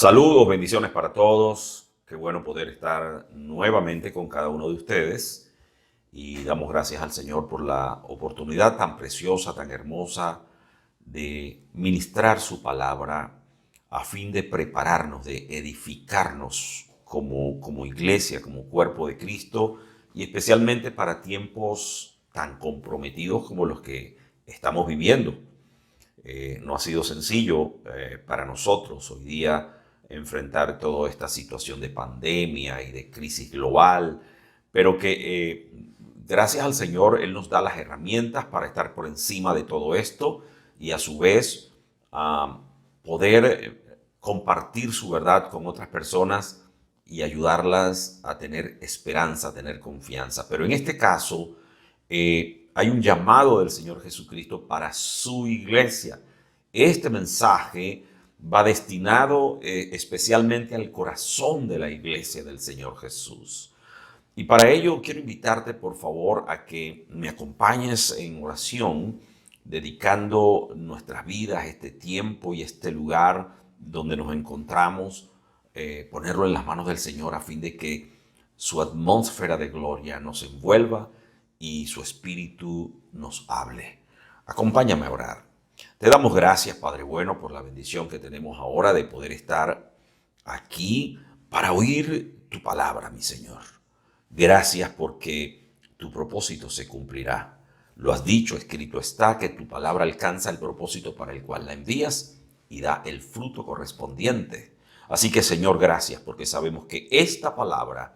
Saludos, bendiciones para todos. Qué bueno poder estar nuevamente con cada uno de ustedes y damos gracias al Señor por la oportunidad tan preciosa, tan hermosa de ministrar su palabra a fin de prepararnos, de edificarnos como iglesia, como cuerpo de Cristo y especialmente para tiempos tan comprometidos como los que estamos viviendo. No ha sido sencillo para nosotros hoy día enfrentar toda esta situación de pandemia y de crisis global, pero que gracias al Señor Él nos da las herramientas para estar por encima de todo esto y a su vez poder compartir su verdad con otras personas y ayudarlas a tener esperanza, a tener confianza. Pero en este caso, hay un llamado del Señor Jesucristo para su iglesia. Este mensaje va destinado especialmente al corazón de la iglesia del Señor Jesús. Y para ello quiero invitarte, por favor, a que me acompañes en oración, dedicando nuestras vidas, este tiempo y este lugar donde nos encontramos, ponerlo en las manos del Señor a fin de que su atmósfera de gloria nos envuelva y su espíritu nos hable. Acompáñame a orar. Te damos gracias, Padre bueno, por la bendición que tenemos ahora de poder estar aquí para oír tu palabra, mi Señor. Gracias porque tu propósito se cumplirá. Lo has dicho, escrito está, que tu palabra alcanza el propósito para el cual la envías y da el fruto correspondiente. Así que, Señor, gracias porque sabemos que esta palabra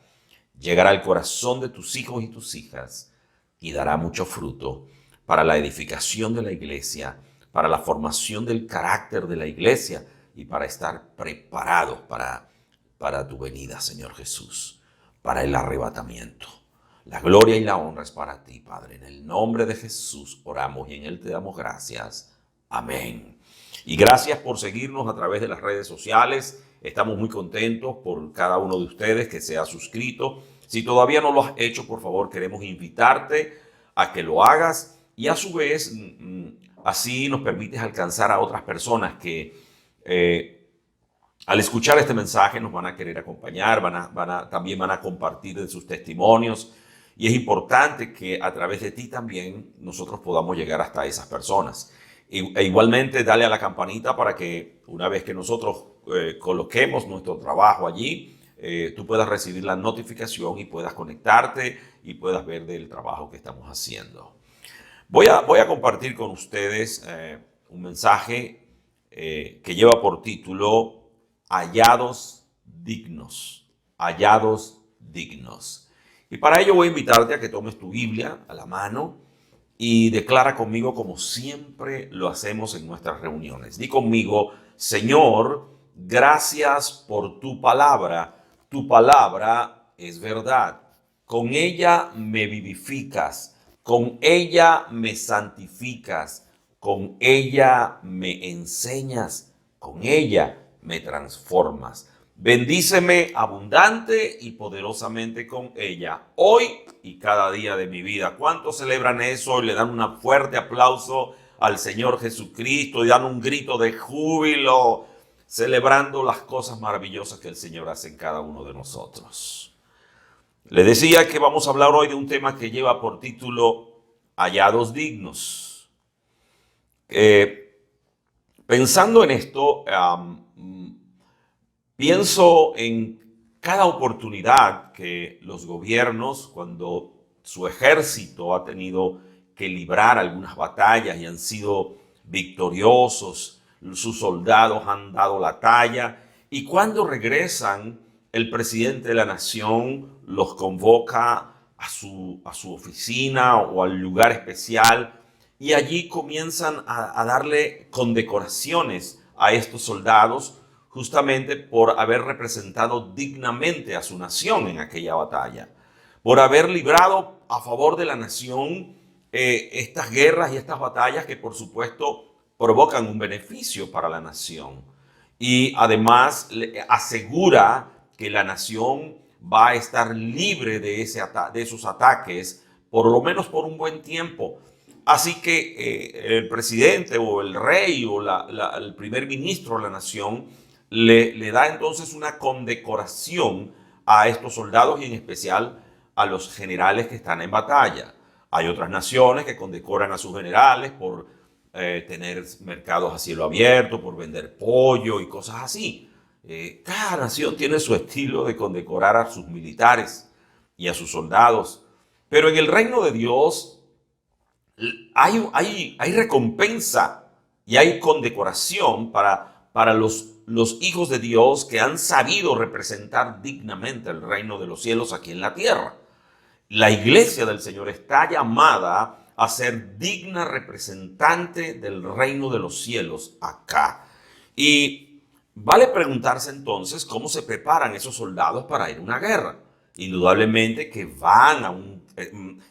llegará al corazón de tus hijos y tus hijas y dará mucho fruto para la edificación de la iglesia, para la formación del carácter de la iglesia y para estar preparados para tu venida, Señor Jesús, para el arrebatamiento. La gloria y la honra es para ti, Padre. En el nombre de Jesús oramos y en Él te damos gracias. Amén. Y gracias por seguirnos a través de las redes sociales. Estamos muy contentos por cada uno de ustedes que se ha suscrito. Si todavía no lo has hecho, por favor, queremos invitarte a que lo hagas y a su vez así nos permites alcanzar a otras personas que al escuchar este mensaje nos van a querer acompañar, también van a compartir de sus testimonios y es importante que a través de ti también nosotros podamos llegar hasta esas personas. E igualmente dale a la campanita para que una vez que nosotros coloquemos nuestro trabajo allí, tú puedas recibir la notificación y puedas conectarte y puedas ver del trabajo que estamos haciendo. Voy a compartir con ustedes un mensaje que lleva por título Hallados dignos. Hallados dignos. Y para ello voy a invitarte a que tomes tu Biblia a la mano y declara conmigo como siempre lo hacemos en nuestras reuniones. Di conmigo, Señor, gracias por tu palabra. Tu palabra es verdad. Con ella me vivificas. Con ella me santificas. Con ella me enseñas. Con ella me transformas. Bendíceme abundante y poderosamente con ella, hoy y cada día de mi vida. ¿Cuántos celebran eso y le dan un fuerte aplauso al Señor Jesucristo y dan un grito de júbilo, celebrando las cosas maravillosas que el Señor hace en cada uno de nosotros? Le decía que vamos a hablar hoy de un tema que lleva por título Hallados dignos. Pensando en esto, pienso en cada oportunidad que los gobiernos, cuando su ejército ha tenido que librar algunas batallas y han sido victoriosos, sus soldados han dado la talla, y cuando regresan, el presidente de la nación los convoca a su oficina o al lugar especial, y allí comienzan a darle condecoraciones a estos soldados, justamente por haber representado dignamente a su nación en aquella batalla, por haber librado a favor de la nación estas guerras y estas batallas que por supuesto provocan un beneficio para la nación. Y además asegura que la nación va a estar libre de esos ataques, por lo menos por un buen tiempo. Así que el presidente o el rey o el primer ministro de la nación le da entonces una condecoración a estos soldados y en especial a los generales que están en batalla. Hay otras naciones que condecoran a sus generales por tener mercados a cielo abierto, por vender pollo y cosas así. Cada nación tiene su estilo de condecorar a sus militares y a sus soldados. Pero en el reino de Dios hay recompensa y hay condecoración para los hijos de Dios que han sabido representar dignamente el reino de los cielos aquí en la tierra. La iglesia del Señor está llamada a ser digna representante del reino de los cielos acá. Y vale preguntarse entonces cómo se preparan esos soldados para ir a una guerra. Indudablemente que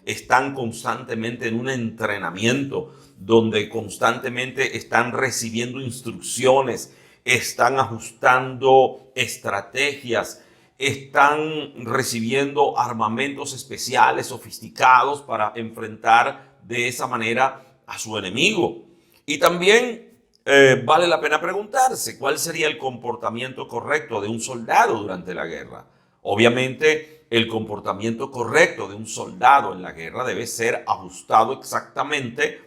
están constantemente en un entrenamiento donde constantemente están recibiendo instrucciones, están ajustando estrategias, están recibiendo armamentos especiales, sofisticados para enfrentar de esa manera a su enemigo. Y también vale la pena preguntarse cuál sería el comportamiento correcto de un soldado durante la guerra. Obviamente, el comportamiento correcto de un soldado en la guerra debe ser ajustado exactamente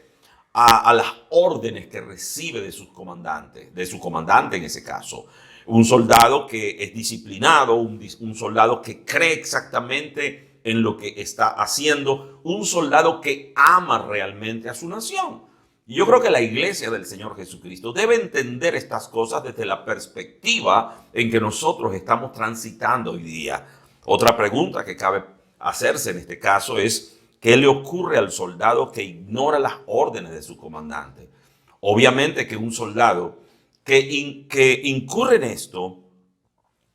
a las órdenes que recibe de sus comandantes, de su comandante en ese caso. Un soldado que es disciplinado, un soldado que cree exactamente en lo que está haciendo, un soldado que ama realmente a su nación. Y yo creo que la iglesia del Señor Jesucristo debe entender estas cosas desde la perspectiva en que nosotros estamos transitando hoy día. Otra pregunta que cabe hacerse en este caso es: ¿qué le ocurre al soldado que ignora las órdenes de su comandante? Obviamente que un soldado que incurre en esto,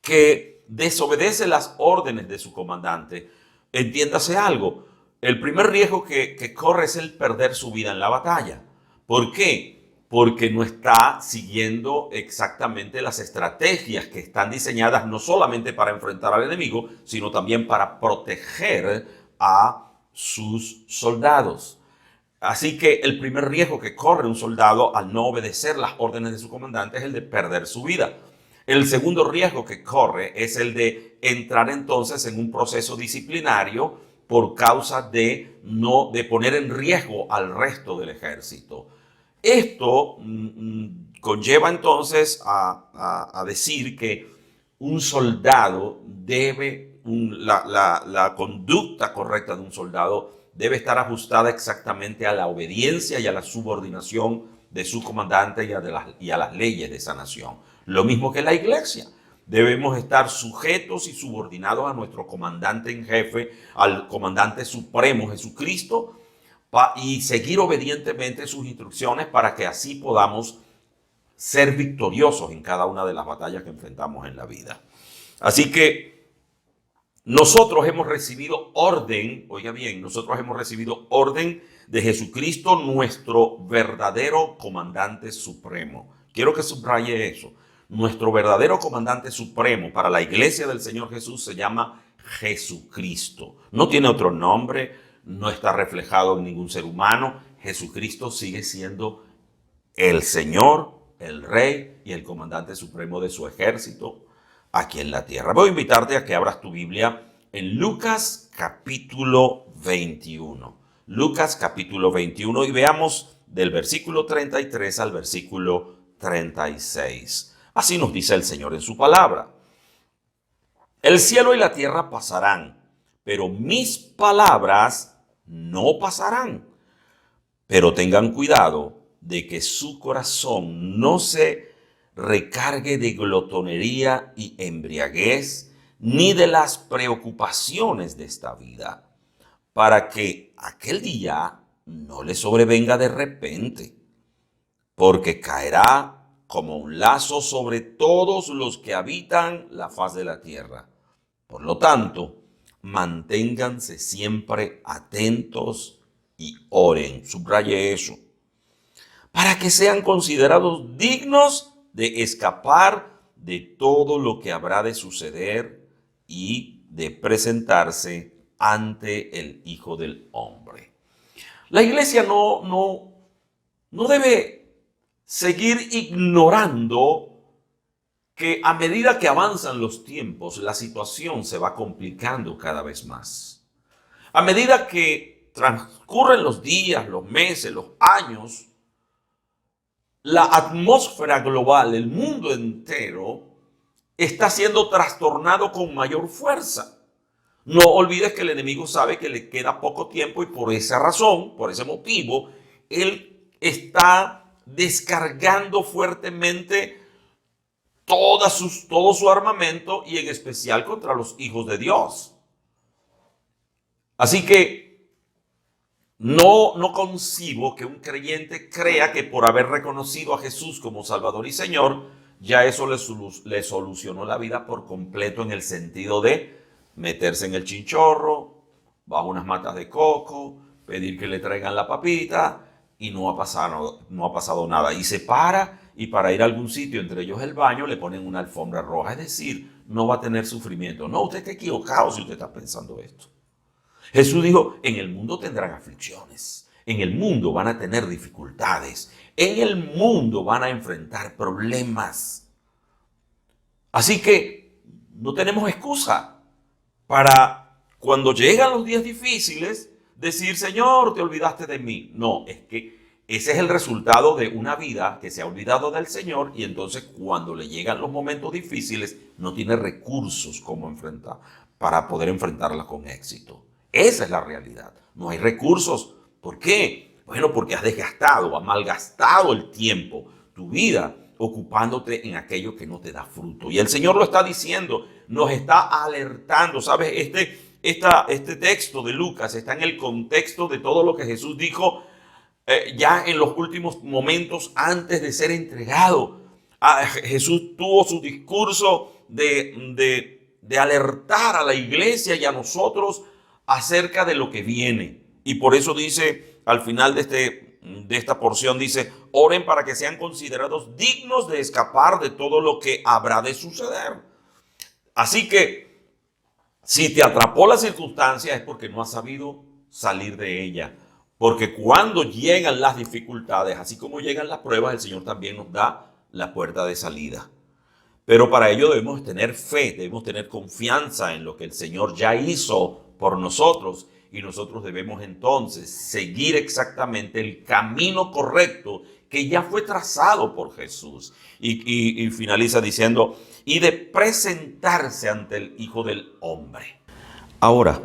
que desobedece las órdenes de su comandante, entiéndase algo, el primer riesgo que corre es el perder su vida en la batalla. ¿Por qué? Porque no está siguiendo exactamente las estrategias que están diseñadas no solamente para enfrentar al enemigo, sino también para proteger a sus soldados. Así que el primer riesgo que corre un soldado al no obedecer las órdenes de su comandante es el de perder su vida. El segundo riesgo que corre es el de entrar entonces en un proceso disciplinario por causa de poner en riesgo al resto del ejército. Esto conlleva entonces a decir que un soldado la conducta correcta de un soldado debe estar ajustada exactamente a la obediencia y a la subordinación de su comandante y a las leyes de esa nación. Lo mismo que la iglesia. Debemos estar sujetos y subordinados a nuestro comandante en jefe, al comandante supremo Jesucristo, y seguir obedientemente sus instrucciones para que así podamos ser victoriosos en cada una de las batallas que enfrentamos en la vida. Así que nosotros hemos recibido orden, oiga bien, nosotros hemos recibido orden de Jesucristo, nuestro verdadero comandante supremo. Quiero que subraye eso. Nuestro verdadero comandante supremo para la iglesia del Señor Jesús se llama Jesucristo. No tiene otro nombre, no está reflejado en ningún ser humano. Jesucristo sigue siendo el Señor, el Rey y el comandante supremo de su ejército aquí en la tierra. Voy a invitarte a que abras tu Biblia en Lucas capítulo 21. Lucas capítulo 21 y veamos del versículo 33 al versículo 36. Así nos dice el Señor en su palabra. El cielo y la tierra pasarán, pero mis palabras no pasarán. Pero tengan cuidado de que su corazón no se recargue de glotonería y embriaguez, ni de las preocupaciones de esta vida, para que aquel día no le sobrevenga de repente, porque caerá como un lazo sobre todos los que habitan la faz de la tierra. Por lo tanto, manténganse siempre atentos y oren, subraye eso, para que sean considerados dignos de escapar de todo lo que habrá de suceder y de presentarse ante el Hijo del Hombre. La iglesia no debe seguir ignorando que a medida que avanzan los tiempos, la situación se va complicando cada vez más. A medida que transcurren los días, los meses, los años, la atmósfera global, el mundo entero, está siendo trastornado con mayor fuerza. No olvides que el enemigo sabe que le queda poco tiempo y por esa razón, por ese motivo, él está descargando fuertemente todo su armamento y en especial contra los hijos de Dios. Así que no concibo que un creyente crea que por haber reconocido a Jesús como Salvador y Señor, ya eso le solucionó la vida por completo en el sentido de meterse en el chinchorro, bajo unas matas de coco, pedir que le traigan la papita y no ha pasado nada. Y se para y para ir a algún sitio, entre ellos el baño, le ponen una alfombra roja. Es decir, no va a tener sufrimiento. No, usted está equivocado si usted está pensando esto. Jesús dijo, en el mundo tendrán aflicciones, en el mundo van a tener dificultades, en el mundo van a enfrentar problemas. Así que no tenemos excusa para cuando llegan los días difíciles decir, Señor, te olvidaste de mí. No, es que ese es el resultado de una vida que se ha olvidado del Señor y entonces cuando le llegan los momentos difíciles no tiene recursos para poder enfrentarla con éxito. Esa es la realidad. No hay recursos. ¿Por qué? Bueno, porque has desgastado, has malgastado el tiempo, tu vida, ocupándote en aquello que no te da fruto. Y el Señor lo está diciendo, nos está alertando. ¿Sabes? Este texto de Lucas está en el contexto de todo lo que Jesús dijo ya en los últimos momentos antes de ser entregado. Jesús tuvo su discurso de alertar a la iglesia y a nosotros acerca de lo que viene. Y por eso dice, al final de esta porción, dice, oren para que sean considerados dignos de escapar de todo lo que habrá de suceder. Así que, si te atrapó la circunstancia es porque no has sabido salir de ella. Porque cuando llegan las dificultades, así como llegan las pruebas, el Señor también nos da la puerta de salida. Pero para ello debemos tener fe, debemos tener confianza en lo que el Señor ya hizo por nosotros y nosotros debemos entonces seguir exactamente el camino correcto que ya fue trazado por Jesús. Y finaliza diciendo, y de presentarse ante el Hijo del Hombre. Ahora,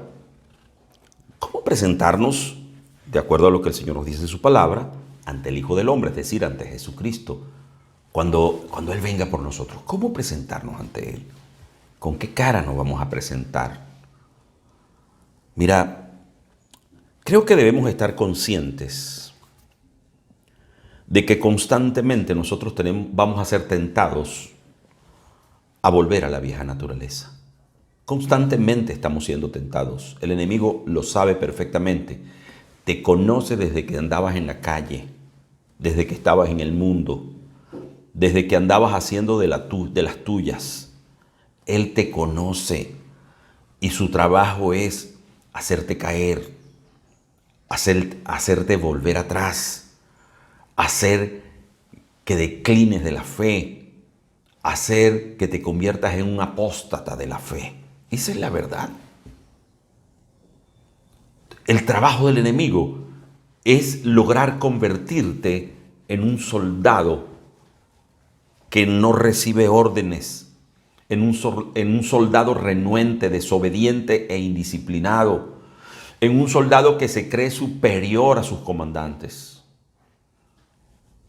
¿cómo presentarnos, de acuerdo a lo que el Señor nos dice en su palabra, ante el Hijo del Hombre, es decir, ante Jesucristo? Cuando Él venga por nosotros, ¿cómo presentarnos ante Él? ¿Con qué cara nos vamos a presentar? Mira, creo que debemos estar conscientes de que constantemente nosotros vamos a ser tentados a volver a la vieja naturaleza. Constantemente estamos siendo tentados. El enemigo lo sabe perfectamente. Te conoce desde que andabas en la calle, desde que estabas en el mundo, desde que andabas haciendo de las tuyas. Él te conoce y su trabajo es hacerte caer, hacerte volver atrás, hacer que declines de la fe, hacer que te conviertas en un apóstata de la fe. Esa es la verdad. El trabajo del enemigo es lograr convertirte en un soldado que no recibe órdenes, en un soldado renuente, desobediente e indisciplinado, en un soldado que se cree superior a sus comandantes.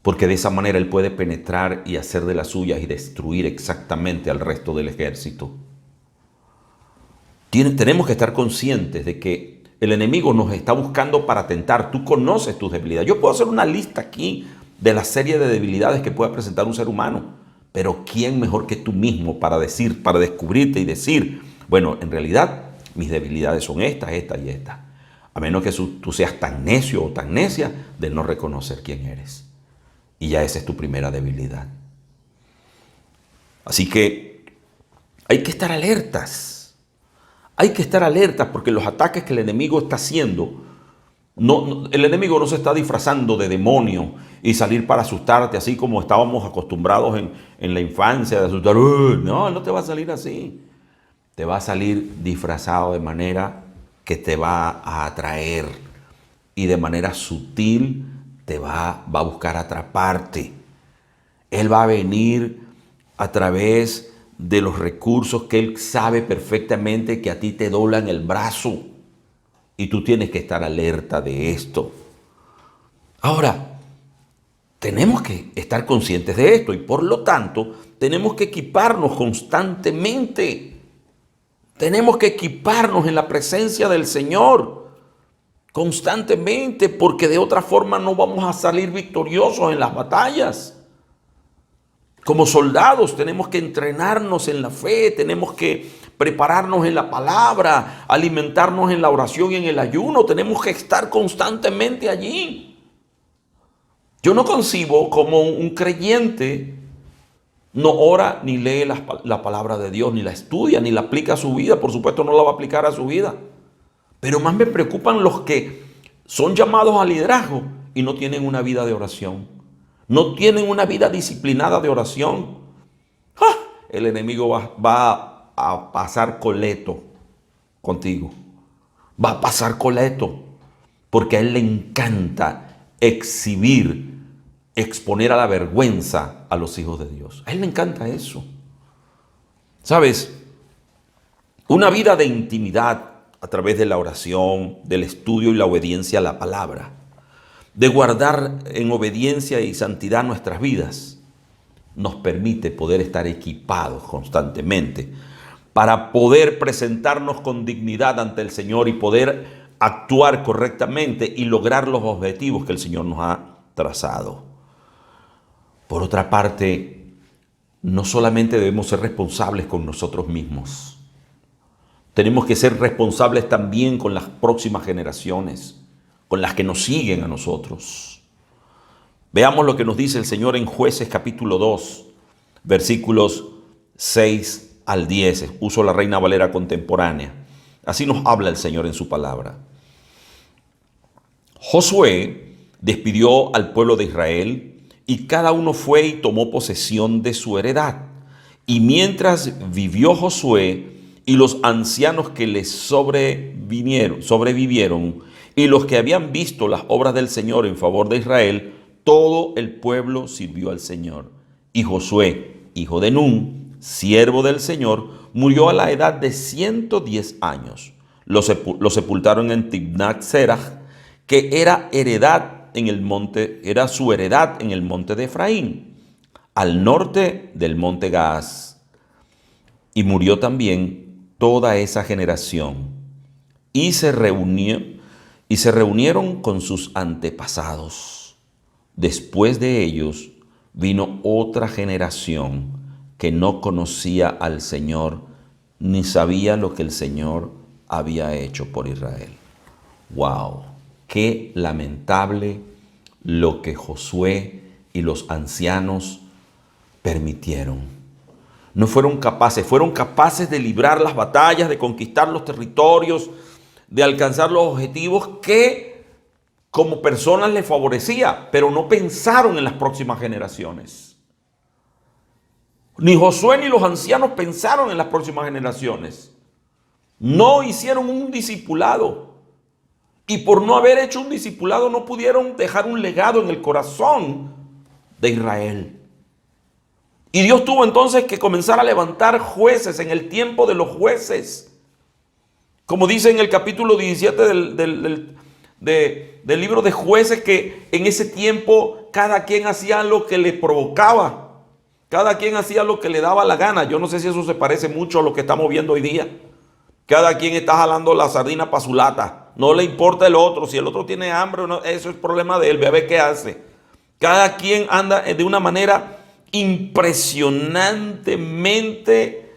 Porque de esa manera él puede penetrar y hacer de las suyas y destruir exactamente al resto del ejército. Tenemos que estar conscientes de que el enemigo nos está buscando para tentar. Tú conoces tus debilidades. Yo puedo hacer una lista aquí de la serie de debilidades que puede presentar un ser humano. Pero ¿quién mejor que tú mismo para descubrirte y decir, bueno, en realidad mis debilidades son estas, estas y estas? A menos que tú seas tan necio o tan necia de no reconocer quién eres. Y ya esa es tu primera debilidad. Así que hay que estar alertas. Hay que estar alertas porque los ataques que el enemigo está haciendo El enemigo no se está disfrazando de demonio y salir para asustarte, así como estábamos acostumbrados en la infancia de asustar. No, él no te va a salir así. Te va a salir disfrazado de manera que te va a atraer y de manera sutil te va a buscar atraparte. Él va a venir a través de los recursos que él sabe perfectamente que a ti te doblan el brazo. Y tú tienes que estar alerta de esto. Ahora, tenemos que estar conscientes de esto y por lo tanto tenemos que equiparnos constantemente. Tenemos que equiparnos en la presencia del Señor constantemente, porque de otra forma no vamos a salir victoriosos en las batallas. Como soldados tenemos que entrenarnos en la fe, tenemos que prepararnos en la palabra, alimentarnos en la oración y en el ayuno. Tenemos que estar constantemente allí. Yo no concibo como un creyente no ora ni lee la palabra de Dios, ni la estudia, ni la aplica a su vida. Por supuesto no la va a aplicar a su vida. Pero más me preocupan los que son llamados al liderazgo y no tienen una vida de oración. No tienen una vida disciplinada de oración. ¡Ah! El enemigo va a pasar coleto contigo. Va a pasar coleto. Porque a él le encanta exponer a la vergüenza a los hijos de Dios. A él le encanta eso. ¿Sabes? Una vida de intimidad a través de la oración, del estudio y la obediencia a la palabra, de guardar en obediencia y santidad nuestras vidas, nos permite poder estar equipados constantemente para poder presentarnos con dignidad ante el Señor y poder actuar correctamente y lograr los objetivos que el Señor nos ha trazado. Por otra parte, no solamente debemos ser responsables con nosotros mismos, tenemos que ser responsables también con las próximas generaciones, con las que nos siguen a nosotros. Veamos lo que nos dice el Señor en Jueces capítulo 2, versículos 6 al 10. Uso la Reina Valera contemporánea. Así nos habla el Señor en su palabra. Josué despidió al pueblo de Israel y cada uno fue y tomó posesión de su heredad. Y mientras vivió Josué y los ancianos que le sobrevivieron y los que habían visto las obras del Señor en favor de Israel, todo el pueblo sirvió al Señor. Y Josué, hijo de Nun, siervo del Señor, murió a la edad de 110 años. Lo sepultaron en Timnat Serach, que era su heredad en el monte de Efraín, al norte del monte Gaas. Y murió también toda esa generación, y se reunieron con sus antepasados. Después de ellos vino otra generación que no conocía al Señor, ni sabía lo que el Señor había hecho por Israel. ¡Wow! Qué lamentable lo que Josué y los ancianos permitieron. No fueron capaces de librar las batallas, de conquistar los territorios, de alcanzar los objetivos que como personas les favorecía, pero no pensaron en las próximas generaciones. Ni Josué ni los ancianos pensaron en las próximas generaciones. No hicieron un discipulado. Y por no haber hecho un discipulado no pudieron dejar un legado en el corazón de Israel. Y Dios tuvo entonces que comenzar a levantar jueces en el tiempo de los jueces. Como dice en el capítulo 17 del libro de Jueces, que en ese tiempo cada quien hacía lo que le provocaba. Cada quien hacía lo que le daba la gana. Yo no sé si eso se parece mucho a lo que estamos viendo hoy día. Cada quien está jalando la sardina para su lata. No le importa el otro. Si el otro tiene hambre, no, eso es problema de él. Ve a ver qué hace. Cada quien anda de una manera impresionantemente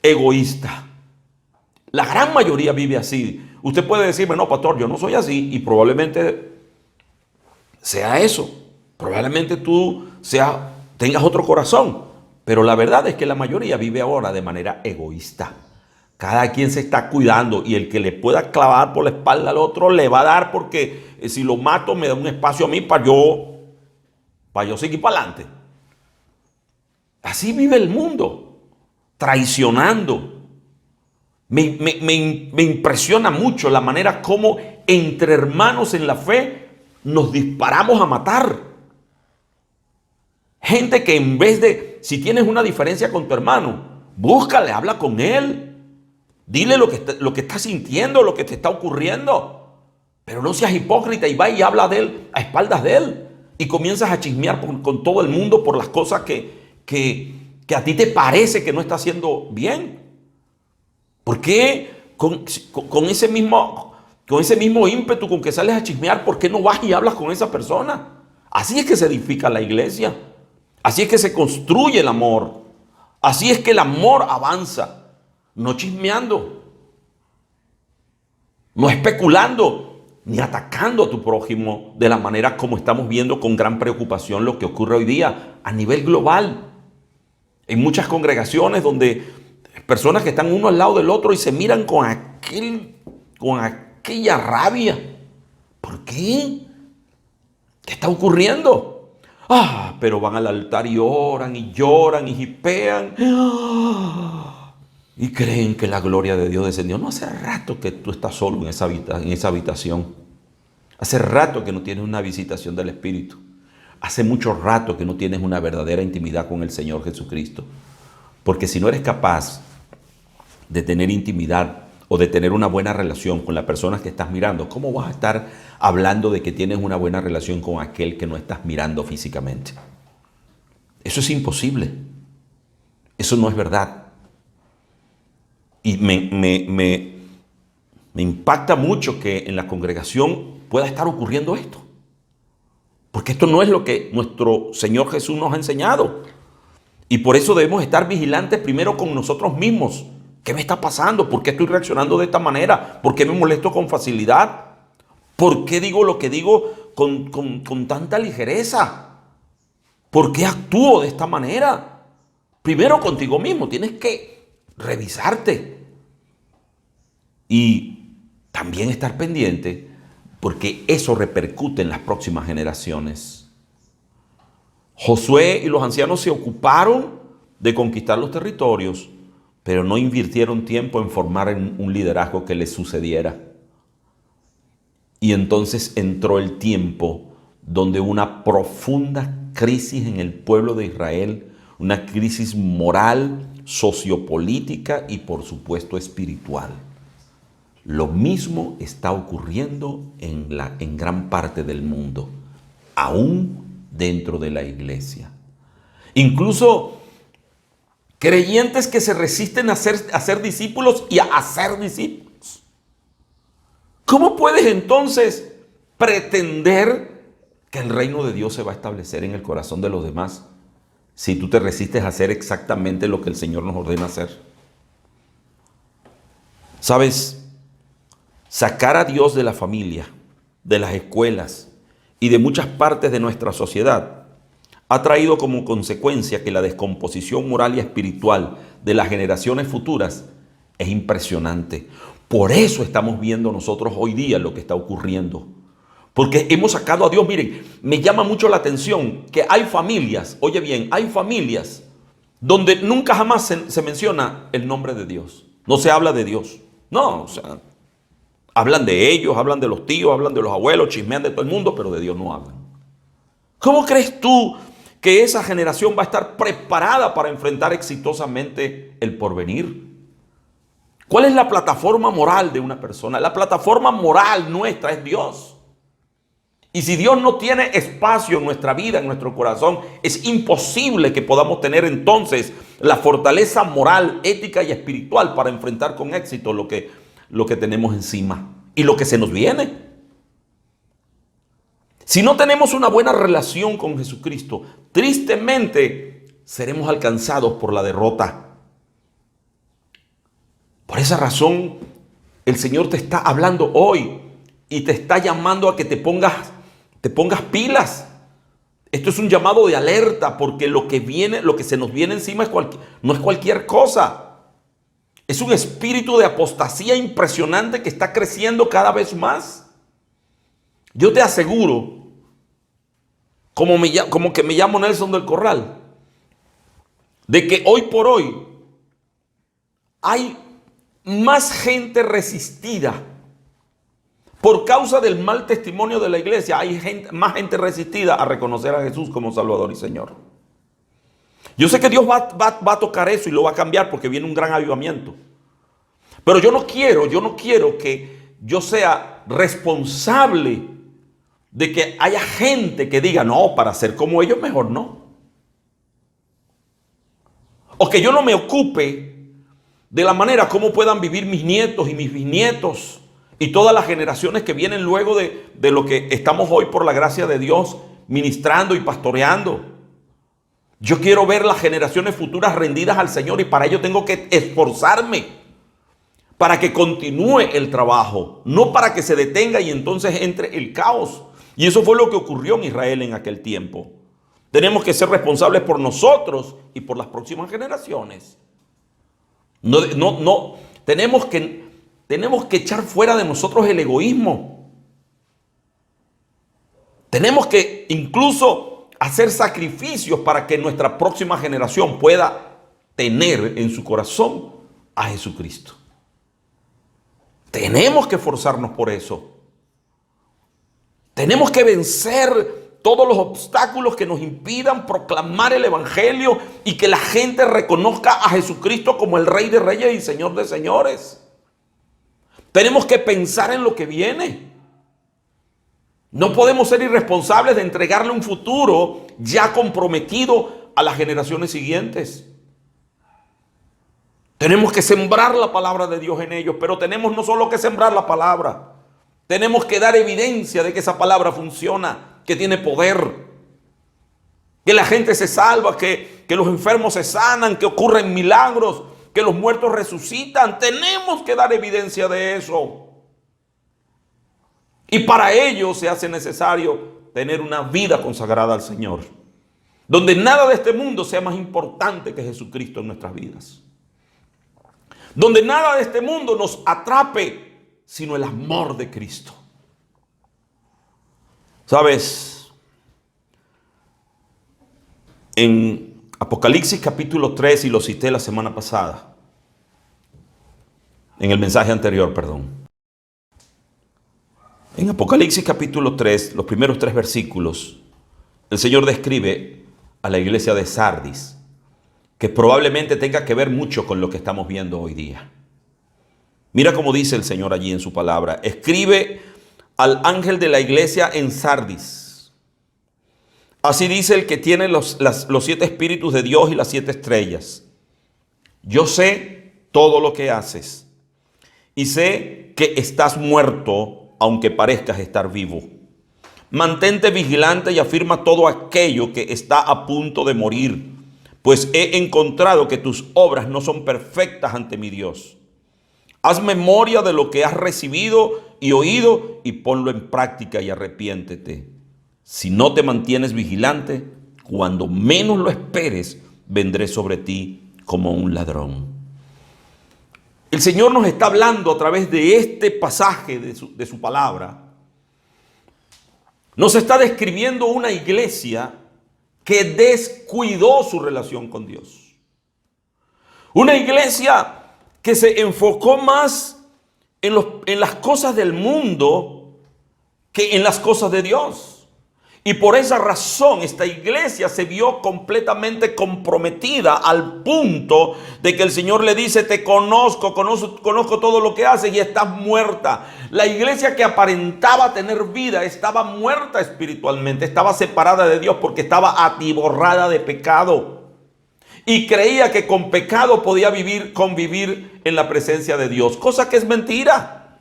egoísta. La gran mayoría vive así. Usted puede decirme, no, pastor, yo no soy así, y probablemente sea eso. Probablemente tú tengas otro corazón, pero la verdad es que la mayoría vive ahora de manera egoísta. Cada quien se está cuidando y el que le pueda clavar por la espalda al otro le va a dar, porque si lo mato me da un espacio a mí para yo seguir para adelante. Así vive el mundo, traicionando. Me impresiona mucho la manera como entre hermanos en la fe nos disparamos a matar. Gente que en vez de, si tienes una diferencia con tu hermano, búscale, habla con él. Dile lo que estás sintiendo, lo que te está ocurriendo. Pero no seas hipócrita y va y habla de él a espaldas de él. Y comienzas a chismear con todo el mundo por las cosas que a ti te parece que no está haciendo bien. ¿Por qué con ese mismo ímpetu con que sales a chismear, por qué no vas y hablas con esa persona? Así es que se edifica la iglesia. Así es que se construye el amor. Así es que el amor avanza. No chismeando, no especulando, ni atacando a tu prójimo de la manera como estamos viendo con gran preocupación lo que ocurre hoy día a nivel global. En muchas congregaciones donde personas que están uno al lado del otro y se miran con aquella rabia. ¿Por qué? ¿Qué está ocurriendo? Pero van al altar y oran y lloran y jipean. Y creen que la gloria de Dios descendió. No, hace rato que tú estás solo en esa habitación. Hace rato que no tienes una visitación del Espíritu. Hace mucho rato que no tienes una verdadera intimidad con el Señor Jesucristo. Porque si no eres capaz de tener intimidad o de tener una buena relación con las personas que estás mirando, ¿cómo vas a estar hablando de que tienes una buena relación con aquel que no estás mirando físicamente? Eso es imposible. Eso no es verdad. Y me impacta mucho que en la congregación pueda estar ocurriendo esto. Porque esto no es lo que nuestro Señor Jesús nos ha enseñado. Y por eso debemos estar vigilantes primero con nosotros mismos. ¿Qué me está pasando? ¿Por qué estoy reaccionando de esta manera? ¿Por qué me molesto con facilidad? ¿Por qué digo lo que digo con tanta ligereza? ¿Por qué actúo de esta manera? Primero contigo mismo, tienes que revisarte y también estar pendiente, porque eso repercute en las próximas generaciones. Josué y los ancianos se ocuparon de conquistar los territorios, pero no invirtieron tiempo en formar un liderazgo que les sucediera. Y entonces entró el tiempo donde una profunda crisis en el pueblo de Israel, una crisis moral, sociopolítica y por supuesto espiritual. Lo mismo está ocurriendo en gran parte del mundo, aún dentro de la iglesia. Incluso creyentes que se resisten a ser discípulos y a hacer discípulos. ¿Cómo puedes entonces pretender que el reino de Dios se va a establecer en el corazón de los demás si tú te resistes a hacer exactamente lo que el Señor nos ordena hacer? ¿Sabes? Sacar a Dios de la familia, de las escuelas y de muchas partes de nuestra sociedad ha traído como consecuencia que la descomposición moral y espiritual de las generaciones futuras es impresionante. Por eso estamos viendo nosotros hoy día lo que está ocurriendo. Porque hemos sacado a Dios. Miren, me llama mucho la atención que hay familias, oye bien, hay familias donde nunca jamás se menciona el nombre de Dios. No se habla de Dios. No, o sea, hablan de ellos, hablan de los tíos, hablan de los abuelos, chismean de todo el mundo, pero de Dios no hablan. ¿Cómo crees tú que esa generación va a estar preparada para enfrentar exitosamente el porvenir? ¿Cuál es la plataforma moral de una persona? La plataforma moral nuestra es Dios. Y si Dios no tiene espacio en nuestra vida, en nuestro corazón, es imposible que podamos tener entonces la fortaleza moral, ética y espiritual para enfrentar con éxito lo que tenemos encima y lo que se nos viene. Si no tenemos una buena relación con Jesucristo, tristemente seremos alcanzados por la derrota. Por esa razón, el Señor te está hablando hoy y te está llamando a que te pongas pilas. Esto es un llamado de alerta, porque lo que se nos viene encima no es cualquier cosa. Es un espíritu de apostasía impresionante que está creciendo cada vez más. Yo te aseguro, como que me llamo Nelson del Corral, de que hoy por hoy hay más gente resistida por causa del mal testimonio de la iglesia. Hay más gente resistida a reconocer a Jesús como Salvador y Señor. Yo sé que Dios va a tocar eso y lo va a cambiar porque viene un gran avivamiento. Pero yo no quiero que yo sea responsable de que haya gente que diga, no, para ser como ellos mejor no. O que yo no me ocupe de la manera como puedan vivir mis nietos y mis bisnietos y todas las generaciones que vienen luego de lo que estamos hoy por la gracia de Dios ministrando y pastoreando. Yo quiero ver las generaciones futuras rendidas al Señor y para ello tengo que esforzarme para que continúe el trabajo, no para que se detenga y entonces entre el caos. Y eso fue lo que ocurrió en Israel en aquel tiempo. Tenemos que ser responsables por nosotros y por las próximas generaciones. Tenemos que echar fuera de nosotros el egoísmo. Tenemos que incluso hacer sacrificios para que nuestra próxima generación pueda tener en su corazón a Jesucristo. Tenemos que esforzarnos por eso. Tenemos que vencer todos los obstáculos que nos impidan proclamar el evangelio y que la gente reconozca a Jesucristo como el Rey de Reyes y Señor de Señores. Tenemos que pensar en lo que viene. No podemos ser irresponsables de entregarle un futuro ya comprometido a las generaciones siguientes. Tenemos que sembrar la palabra de Dios en ellos, pero tenemos no solo que sembrar la palabra, tenemos que dar evidencia de que esa palabra funciona, que tiene poder, que la gente se salva, que los enfermos se sanan, que ocurren milagros, que los muertos resucitan. Tenemos que dar evidencia de eso. Y para ello se hace necesario tener una vida consagrada al Señor, donde nada de este mundo sea más importante que Jesucristo en nuestras vidas. Donde nada de este mundo nos atrape, sino el amor de Cristo. ¿Sabes? En Apocalipsis capítulo 3, y lo cité la semana pasada, en el mensaje anterior, perdón. En Apocalipsis capítulo 3, los primeros 3 versículos, el Señor describe a la iglesia de Sardis, que probablemente tenga que ver mucho con lo que estamos viendo hoy día. Mira cómo dice el Señor allí en su palabra. Escribe al ángel de la iglesia en Sardis. Así dice el que tiene los 7 espíritus de Dios y las 7 estrellas. Yo sé todo lo que haces y sé que estás muerto, aunque parezcas estar vivo. Mantente vigilante y afirma todo aquello que está a punto de morir, pues he encontrado que tus obras no son perfectas ante mi Dios. Haz memoria de lo que has recibido y oído y ponlo en práctica y arrepiéntete. Si no te mantienes vigilante, cuando menos lo esperes, vendré sobre ti como un ladrón. El Señor nos está hablando a través de este pasaje de su palabra. Nos está describiendo una iglesia que descuidó su relación con Dios. Una iglesia que se enfocó más en las cosas del mundo que en las cosas de Dios. Y por esa razón esta iglesia se vio completamente comprometida al punto de que el Señor le dice: te conozco todo lo que haces y estás muerta. La iglesia que aparentaba tener vida estaba muerta espiritualmente, estaba separada de Dios porque estaba atiborrada de pecado. Y creía que con pecado podía convivir en la presencia de Dios, cosa que es mentira.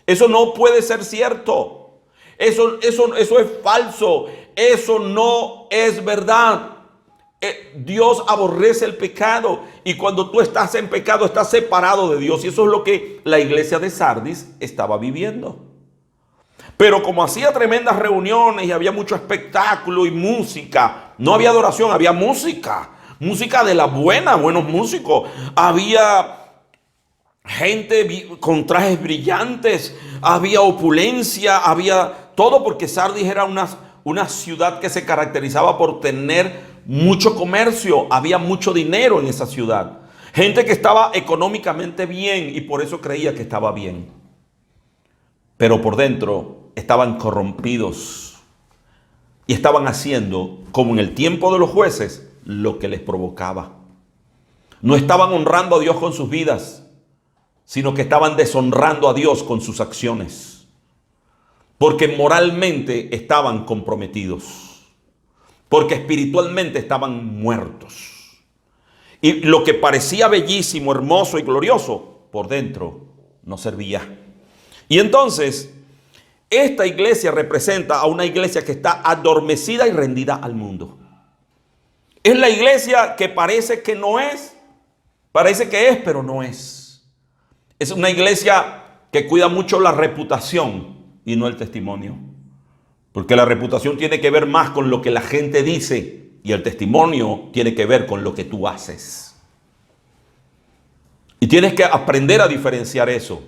Eso no puede ser cierto. Eso es falso. Eso no es verdad. Dios aborrece el pecado. Y cuando tú estás en pecado, estás separado de Dios. Y eso es lo que la iglesia de Sardis estaba viviendo. Pero como hacía tremendas reuniones y había mucho espectáculo y música, no había adoración, había música. Música de la buena, buenos músicos. Había gente con trajes brillantes, había opulencia, había todo, porque Sardis era una ciudad que se caracterizaba por tener mucho comercio, había mucho dinero en esa ciudad. Gente que estaba económicamente bien y por eso creía que estaba bien. Pero por dentro estaban corrompidos y estaban haciendo, como en el tiempo de los jueces, lo que les provocaba. No estaban honrando a Dios con sus vidas, sino que estaban deshonrando a Dios con sus acciones. Porque moralmente estaban comprometidos. Porque espiritualmente estaban muertos. Y lo que parecía bellísimo, hermoso y glorioso, por dentro no servía. Y entonces, esta iglesia representa a una iglesia que está adormecida y rendida al mundo. Es la iglesia que parece que no es, parece que es, pero no es. Es una iglesia que cuida mucho la reputación y no el testimonio. Porque la reputación tiene que ver más con lo que la gente dice y el testimonio tiene que ver con lo que tú haces. Y tienes que aprender a diferenciar eso.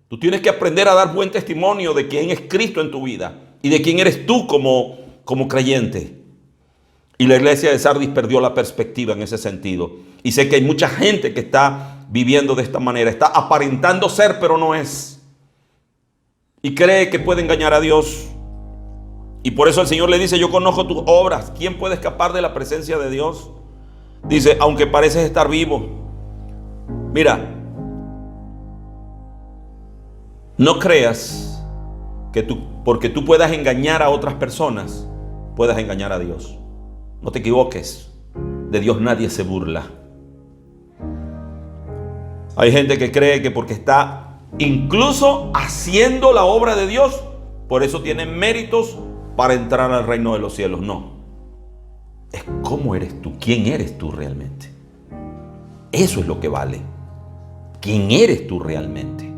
Tú tienes que aprender a dar buen testimonio de quién es Cristo en tu vida y de quién eres tú como creyente. Y la iglesia de Sardis perdió la perspectiva en ese sentido. Y sé que hay mucha gente que está viviendo de esta manera. Está aparentando ser, pero no es. Y cree que puede engañar a Dios. Y por eso el Señor le dice: yo conozco tus obras. ¿Quién puede escapar de la presencia de Dios? Dice: aunque pareces estar vivo. Mira, no creas que porque tú puedas engañar a otras personas, puedas engañar a Dios. No te equivoques. De Dios nadie se burla. Hay gente que cree que porque está incluso haciendo la obra de Dios, por eso tiene méritos para entrar al reino de los cielos. No. Es cómo eres tú, quién eres tú realmente. Eso es lo que vale. ¿Quién eres tú realmente?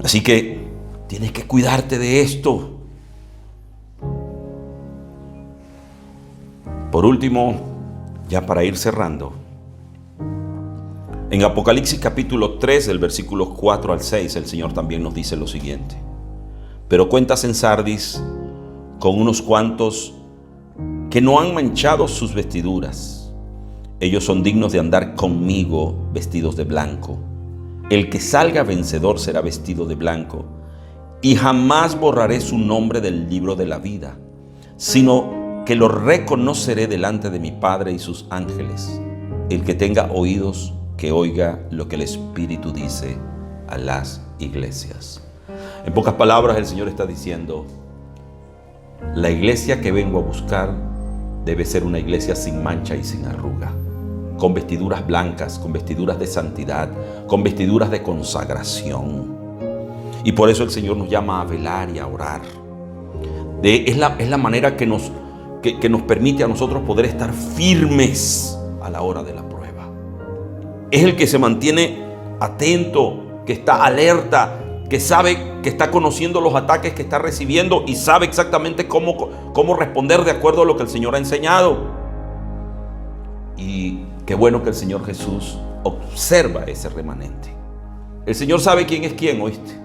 Así que tienes que cuidarte de esto. Por último, ya para ir cerrando, en Apocalipsis capítulo 3, del versículos 4 al 6, el Señor también nos dice lo siguiente: pero cuentas en Sardis con unos cuantos que no han manchado sus vestiduras. Ellos son dignos de andar conmigo vestidos de blanco. El que salga vencedor será vestido de blanco, y jamás borraré su nombre del libro de la vida, sino que lo reconoceré delante de mi Padre y sus ángeles. El que tenga oídos, que oiga lo que el Espíritu dice a las iglesias. En pocas palabras, el Señor está diciendo: la iglesia que vengo a buscar debe ser una iglesia sin mancha y sin arruga, con vestiduras blancas, con vestiduras de santidad, con vestiduras de consagración. Y por eso el Señor nos llama a velar y a orar. Es la manera que nos permite a nosotros poder estar firmes a la hora de la prueba. Es el que se mantiene atento, que está alerta, que sabe, que está conociendo los ataques que está recibiendo y sabe exactamente cómo responder de acuerdo a lo que el Señor ha enseñado. Y qué bueno que el Señor Jesús observa ese remanente. El Señor sabe quién es quién, ¿oíste?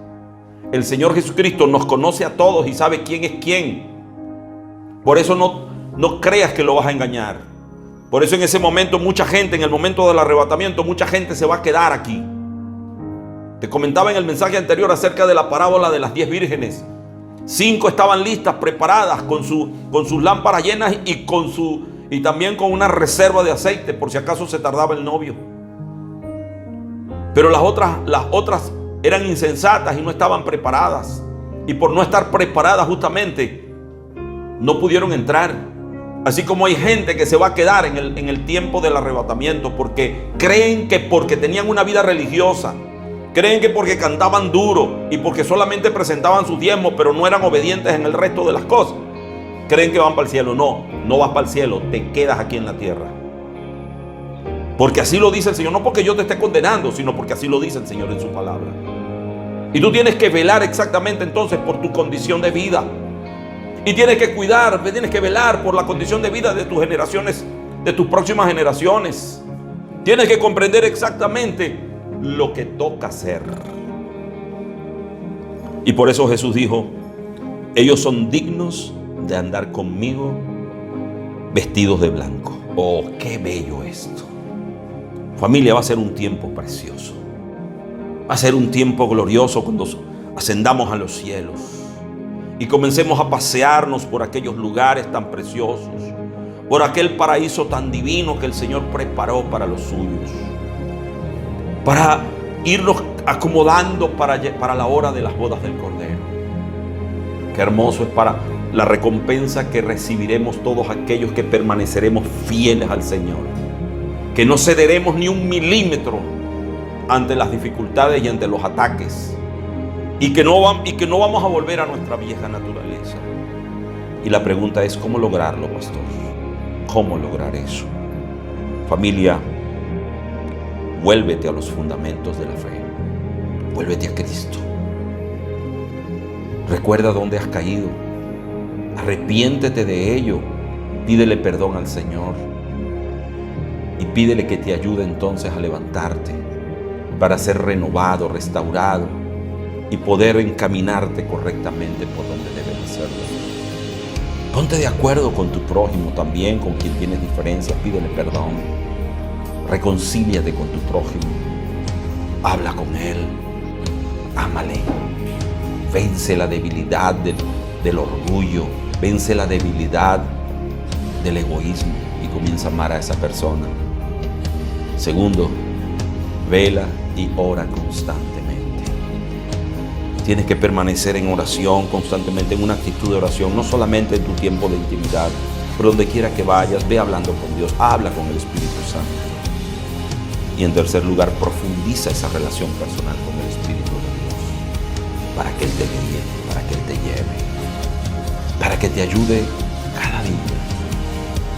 El Señor Jesucristo nos conoce a todos y sabe quién es quién. Por eso no creas que lo vas a engañar. Por eso en ese momento mucha gente, en el momento del arrebatamiento, mucha gente se va a quedar aquí. Te comentaba en el mensaje anterior acerca de la parábola de las 10 vírgenes. 5 estaban listas, preparadas, con sus lámparas llenas y también con una reserva de aceite por si acaso se tardaba el novio. Pero las otras eran insensatas y no estaban preparadas. Y por no estar preparadas justamente, no pudieron entrar. Así como hay gente que se va a quedar en el tiempo del arrebatamiento porque creen que porque tenían una vida religiosa, creen que porque cantaban duro y porque solamente presentaban sus diezmos pero no eran obedientes en el resto de las cosas, creen que van para el cielo. No vas para el cielo, te quedas aquí en la tierra. Porque así lo dice el Señor, no porque yo te esté condenando, sino porque así lo dice el Señor en su palabra. Y tú tienes que velar exactamente entonces por tu condición de vida. Y tienes que velar por la condición de vida de tus generaciones, de tus próximas generaciones. Tienes que comprender exactamente lo que toca hacer. Y por eso Jesús dijo, ellos son dignos de andar conmigo vestidos de blanco. Oh, qué bello esto. Familia, va a ser un tiempo precioso. Va a ser un tiempo glorioso cuando ascendamos a los cielos y comencemos a pasearnos por aquellos lugares tan preciosos, por aquel paraíso tan divino que el Señor preparó para los suyos, para irnos acomodando para la hora de las bodas del Cordero. Qué hermoso es para la recompensa que recibiremos todos aquellos que permaneceremos fieles al Señor, que no cederemos ni un milímetro ante las dificultades y ante los ataques, y que no vamos a volver a nuestra vieja naturaleza. Y la pregunta es, ¿cómo lograrlo, pastor? ¿Cómo lograr eso? Familia, vuélvete a los fundamentos de la fe. Vuélvete a Cristo. Recuerda dónde has caído. Arrepiéntete de ello. Pídele perdón al Señor. Y pídele que te ayude entonces a levantarte para ser renovado, restaurado y poder encaminarte correctamente por donde debes hacerlo. Ponte de acuerdo con tu prójimo también, con quien tienes diferencias. Pídele perdón. Reconcíliate con tu prójimo. Habla con él. Ámale. Vence la debilidad del orgullo. Vence la debilidad del egoísmo y comienza a amar a esa persona. Segundo, vela y ora constantemente. Tienes que permanecer en oración constantemente, en una actitud de oración, no solamente en tu tiempo de intimidad, pero donde quiera que vayas, ve hablando con Dios, habla con el Espíritu Santo. Y en tercer lugar, profundiza esa relación personal con el Espíritu de Dios, para que Él te guíe, para que Él te lleve, para que te ayude cada día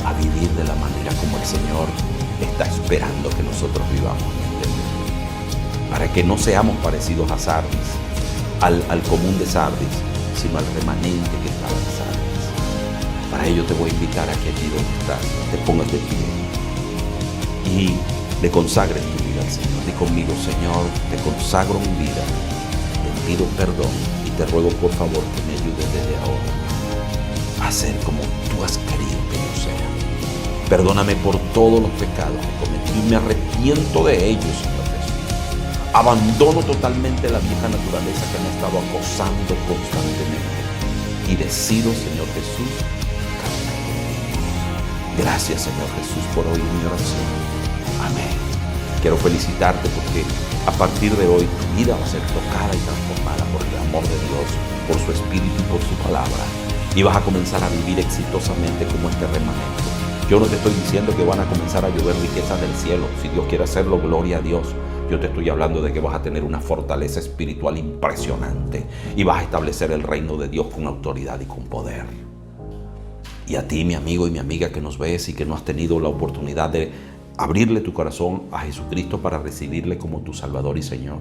a vivir de la manera como el Señor está esperando que nosotros vivamos en este mundo, para que no seamos parecidos a Sardis, al común de Sardis, sino al remanente que estaba en Sardis. Para ello te voy a invitar a que allí donde estás te pongas de pie y le consagres tu vida al Señor. Di conmigo, Señor, te consagro mi vida, te pido perdón y te ruego por favor que me ayudes desde ahora a ser como tú has querido que yo sea. Perdóname por todos los pecados que cometí y me arrepiento de ellos, Señor. Abandono totalmente la vieja naturaleza que me ha estado acosando constantemente y decido, Señor Jesús, caminar contigo. Gracias, Señor Jesús, por oír mi oración. Amén. Quiero felicitarte porque a partir de hoy tu vida va a ser tocada y transformada por el amor de Dios, por su Espíritu y por su palabra. Y vas a comenzar a vivir exitosamente como este remanente. Yo no te estoy diciendo que van a comenzar a llover riquezas del cielo. Si Dios quiere hacerlo, gloria a Dios. Yo te estoy hablando de que vas a tener una fortaleza espiritual impresionante y vas a establecer el reino de Dios con autoridad y con poder. Y a ti, mi amigo y mi amiga que nos ves y que no has tenido la oportunidad de abrirle tu corazón a Jesucristo para recibirle como tu Salvador y Señor.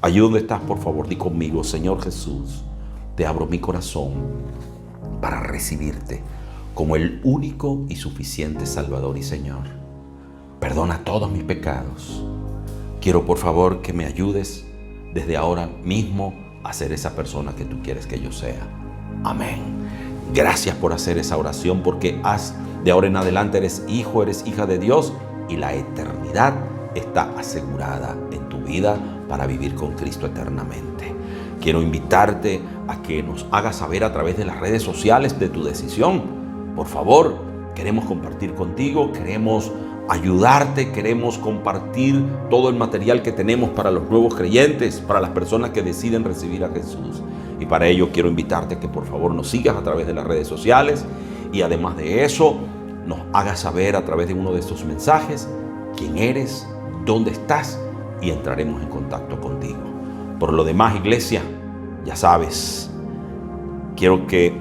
Allí donde estás, por favor, di conmigo, Señor Jesús, te abro mi corazón para recibirte como el único y suficiente Salvador y Señor. Perdona todos mis pecados. Quiero, por favor, que me ayudes desde ahora mismo a ser esa persona que tú quieres que yo sea. Amén. Gracias por hacer esa oración, porque de ahora en adelante eres hijo, eres hija de Dios y la eternidad está asegurada en tu vida para vivir con Cristo eternamente. Quiero invitarte a que nos hagas saber a través de las redes sociales de tu decisión. Por favor, queremos compartir contigo, queremos ayudarte, queremos compartir todo el material que tenemos para los nuevos creyentes, para las personas que deciden recibir a Jesús. Y para ello quiero invitarte a que por favor nos sigas a través de las redes sociales y además de eso nos hagas saber a través de uno de estos mensajes quién eres, dónde estás y entraremos en contacto contigo. Por lo demás, iglesia, ya sabes, quiero que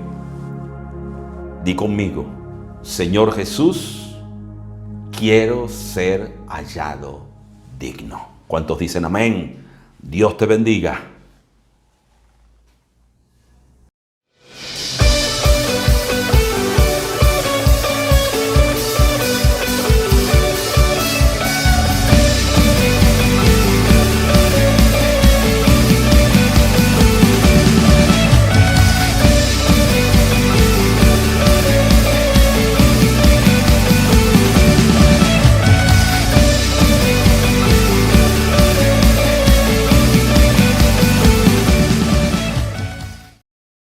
di conmigo, Señor Jesús, quiero ser hallado digno. ¿Cuántos dicen amén? Dios te bendiga.